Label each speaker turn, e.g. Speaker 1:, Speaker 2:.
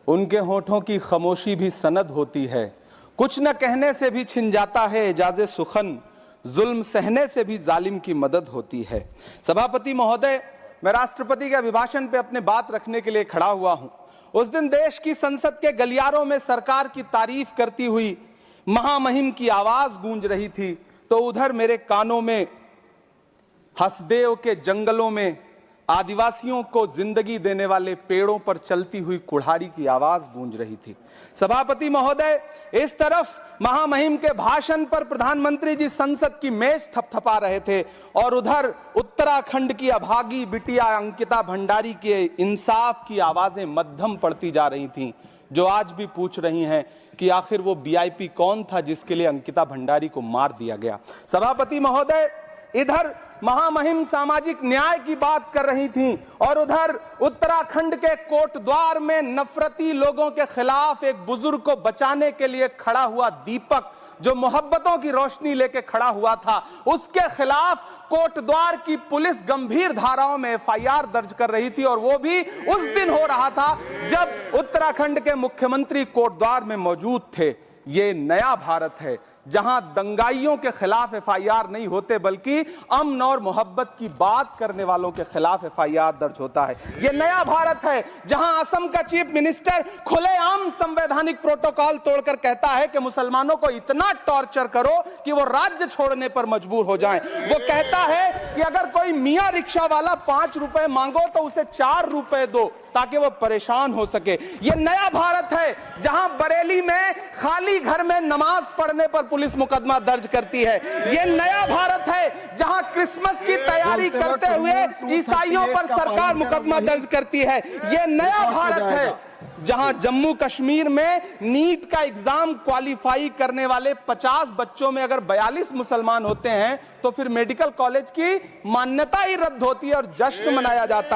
Speaker 1: उनके होठों की खामोशी भी सनद होती है। कुछ न कहने से भी छिन जाता है एजाज़े सुखन, जुल्म सहने से भी जालिम की मदद होती है। सभापति महोदय, मैं राष्ट्रपति के अभिभाषण पे अपने बात रखने के लिए खड़ा हुआ हूं। उस दिन देश की संसद के गलियारों में सरकार की तारीफ करती हुई महामहिम की आवाज गूंज रही थी, तो उधर मेरे कानों में हसदेव के जंगलों में आदिवासियों को जिंदगी देने वाले पेड़ों पर चलती हुई कुल्हाड़ी की आवाज गूंज रही थी। सभापति महोदय, इस तरफ महामहिम के भाषण पर प्रधानमंत्री जी संसद की मेज थपथपा रहे थे और उधर उत्तराखंड की अभागी बिटिया अंकिता भंडारी के इंसाफ की आवाजें मध्यम पड़ती जा रही थीं, जो आज भी पूछ रही हैं कि आखिर वो वीआईपी कौन था जिसके लिए अंकिता भंडारी को मार दिया गया। सभापति महोदय, इधर महामहिम सामाजिक न्याय की बात कर रही थीं और उधर उत्तराखंड के कोटद्वार में नफरती लोगों के खिलाफ एक बुजुर्ग को बचाने के लिए खड़ा हुआ दीपक, जो मोहब्बतों की रोशनी लेके खड़ा हुआ था, उसके खिलाफ कोटद्वार की पुलिस गंभीर धाराओं में एफआईआर दर्ज कर रही थी। और वो भी उस दिन हो रहा था जब उत्तराखंड के मुख्यमंत्री कोटद्वार में मौजूद थे। ये नया भारत है जहां दंगाइयों के खिलाफ एफआईआर नहीं होते, बल्कि अमन और मोहब्बत की बात करने वालों के खिलाफ एफआईआर दर्ज होता है। यह नया भारत है जहां असम का चीफ मिनिस्टर खुलेआम संवैधानिक प्रोटोकॉल तोड़कर कहता है कि मुसलमानों को इतना टॉर्चर करो कि वो राज्य छोड़ने पर मजबूर हो जाएं। वो कहता है कि अगर कोई मियां रिक्शा वाला 5 रुपए मांगो तो उसे 4 रुपए दो ताकि वो परेशान हो सके। ये नया भारत है जहां बरेली में खाली घर में नमाज पढ़ने पर पुलिस मुकदमा दर्ज करती है। ये नया भारत है जहां क्रिसमस की तैयारी करते हुए ईसाइयों पर सरकार मुकदमा दर्ज करती है। ये नया भारत है जहां जम्मू कश्मीर में नीट का एग्जाम क्वालिफाई करने वाले 50 बच्चों में अगर 42 मुसलमान होते हैं तो फिर मेडिकल कॉलेज की मान्यता ही रद्द होती है और जश्न मनाया जाता